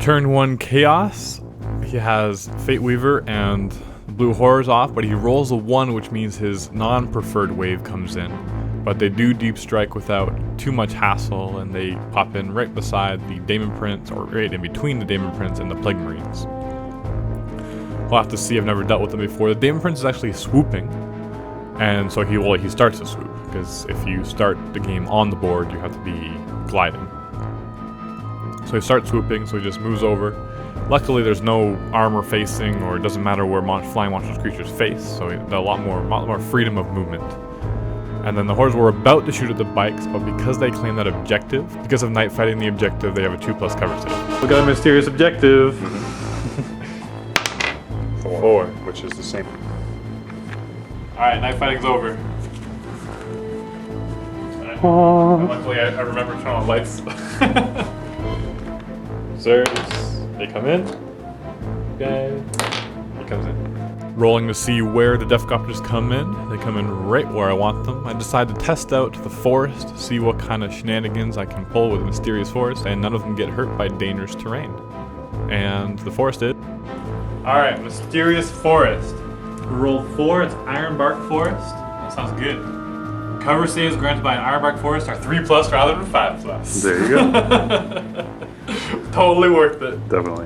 turn 1 Chaos, he has Fate Weaver and Blue Horrors off, but he rolls a 1, which means his non-preferred wave comes in. But they do deep strike without too much hassle, and they pop in right beside the Daemon Prince, or right in between the Daemon Prince and the Plague Marines. We'll have to see, I've never dealt with them before. The Daemon Prince is actually swooping, and so he starts to swoop, because if you start the game on the board, you have to be gliding. So he starts swooping, so he just moves over. Luckily, there's no armor facing, or it doesn't matter where flying monstrous creatures face, so a lot more freedom of movement. And then the Hordes were about to shoot at the bikes, but because they claim that objective, because of night fighting the objective, they have a 2+ cover save. Look at a mysterious objective. 4, which is the same. Alright, night fighting's over. Luckily, I remember turning on lights. Sirs, they come in. Okay. He comes in. Rolling to see where the Deathcopters come in. They come in right where I want them. I decide to test out the forest, see what kind of shenanigans I can pull with a mysterious forest, and none of them get hurt by dangerous terrain. And the forest did. Alright, mysterious forest. We rolled 4, it's Ironbark Forest. That sounds good. Cover saves granted by an Ironbark Forest are 3+ rather than 5+. There you go. Totally worth it. Definitely.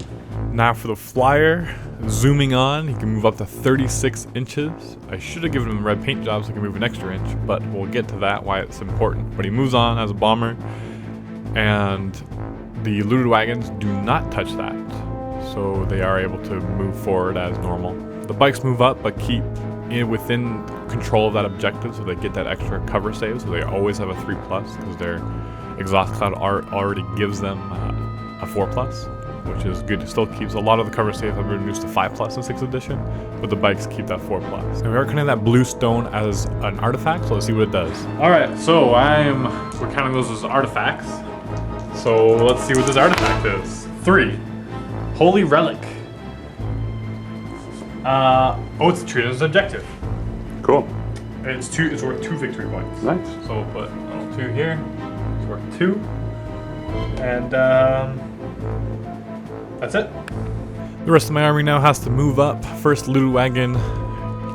Now for the flyer, zooming on, he can move up to 36 inches. I should have given him red paint job so he can move an extra inch, but we'll get to that, why it's important. But he moves on as a bomber, and the looted wagons do not touch that. So they are able to move forward as normal. The bikes move up, but keep within control of that objective, so they get that extra cover save, so they always have a 3+, because their Exhaust Cloud already gives them a 4+. Which is good. It still keeps a lot of the cover saves have been reduced to 5+ in 6th edition, but the bikes keep that 4+. And we are counting that blue stone as an artifact, so let's see what it does. Alright, so we're counting those as artifacts. So let's see what this artifact is. 3. Holy Relic. It's treated as an objective. Cool. It's worth 2 victory points. Nice. So we'll put 2 here. It's worth 2. And that's it. The rest of my army now has to move up. First looted wagon,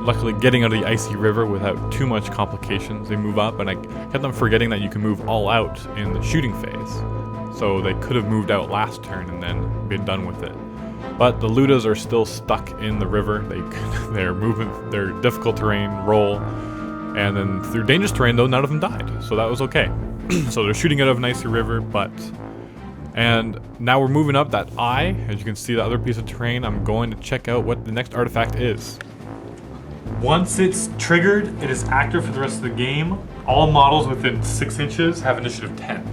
luckily getting out of the icy river without too much complications. They move up, and I kept them forgetting that you can move all out in the shooting phase. So they could have moved out last turn and then been done with it. But the Ludas are still stuck in the river. Their difficult terrain roll, and then through dangerous terrain though, none of them died. So that was okay. So they're shooting out of an icy river, and now we're moving up that eye. As you can see, the other piece of terrain, I'm going to check out what the next artifact is. Once it's triggered, it is active for the rest of the game. All models within 6 inches have initiative 10.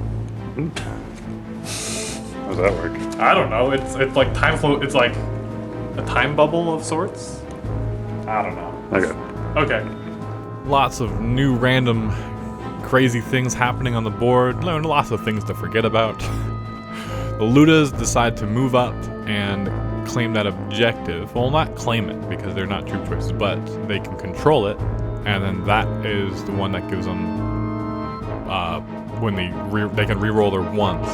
How does that work? I don't know. It's like time flow. It's like a time bubble of sorts. I don't know. Okay. Lots of new random crazy things happening on the board. Lots of things to forget about. The Ludas decide to move up and claim that objective. Well, not claim it, because they're not troop choices, but they can control it, and then that is the one that gives them, when they can re-roll their ones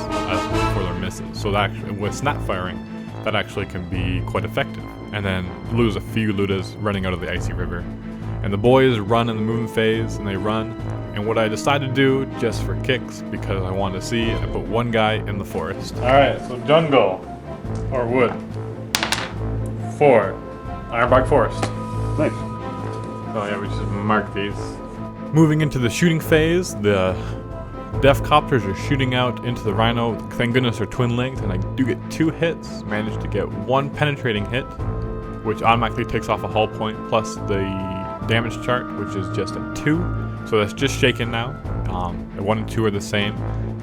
for their misses. So that actually, with snap firing, that actually can be quite effective. And then lose a few Ludas running out of the icy river. And the boys run in the movement phase, and they run. And what I decided to do, just for kicks, because I wanted to see, I put 1 guy in the forest. Alright, so jungle, or wood. 4, Ironbark Forest. Nice. Oh yeah, we just mark these. Moving into the shooting phase, the Deathcopters are shooting out into the Rhino. Thank goodness they're twin linked, and I do get 2 hits. Managed to get 1 penetrating hit, which automatically takes off a hull point, plus the damage chart, which is just a 2. So that's just shaken now. 1 and 2 are the same,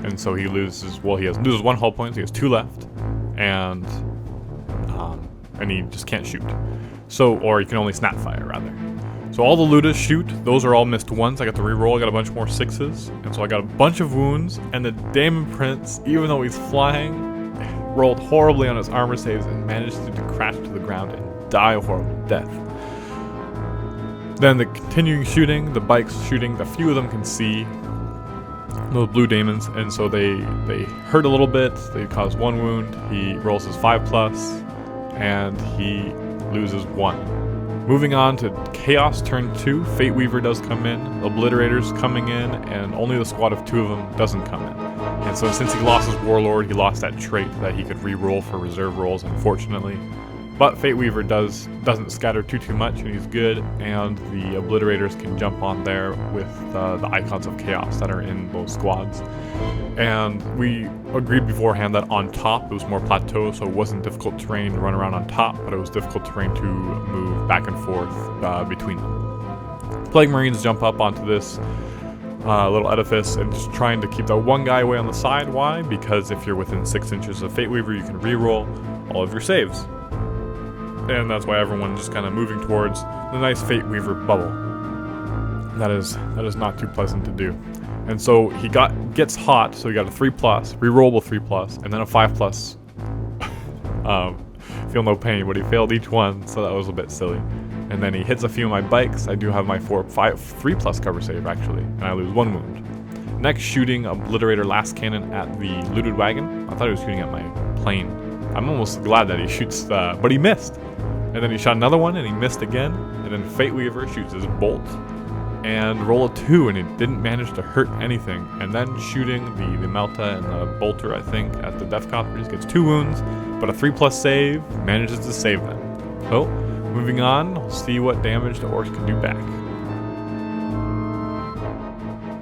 and so he loses. Well, loses 1 hull point. So he has 2 left, and he just can't shoot. So, or he can only snap fire rather. So all the Ludas shoot. Those are all missed 1s. I got to re-roll. I got a bunch more 6s, and so I got a bunch of wounds. And the Daemon Prince, even though he's flying, rolled horribly on his armor saves and managed to crash to the ground and die a horrible death. Then the continuing shooting, the bikes shooting, a few of them can see, those blue daemons, and so they hurt a little bit. They cause 1 wound. He rolls his 5+, and he loses 1. Moving on to Chaos turn 2, Fate Weaver does come in, Obliterator's coming in, and only the squad of 2 of them doesn't come in. And so since he lost his Warlord, he lost that trait that he could re-roll for reserve rolls, unfortunately. But Fate Weaver doesn't scatter too much, and he's good, and the Obliterators can jump on there with the Icons of Chaos that are in both squads. And we agreed beforehand that on top it was more plateau, so it wasn't difficult terrain to run around on top, but it was difficult terrain to move back and forth between them. Plague Marines jump up onto this little edifice and just trying to keep that one guy away on the side. Why? Because if you're within 6 inches of Fate Weaver, you can re-roll all of your saves. And that's why everyone's just kind of moving towards the nice Fate Weaver bubble. That is not too pleasant to do. And so he gets hot, so he got a 3+, re-rollable 3+, and then a 5+. Feel no pain, but he failed each one, so that was a bit silly. And then he hits a few of my bikes. I do have my 3+ cover save actually, and I lose 1 wound. Next, shooting Obliterator last cannon at the looted wagon. I thought he was shooting at my plane. I'm almost glad that he shoots, but he missed. And then he shot another one, and he missed again. And then Fate Weaver shoots his bolt, and roll a 2, and it didn't manage to hurt anything. And then shooting the Melta and the Bolter, I think, at the Death Copters, gets 2 wounds, but a 3+ save manages to save them. So, moving on, we'll see what damage the Orks can do back.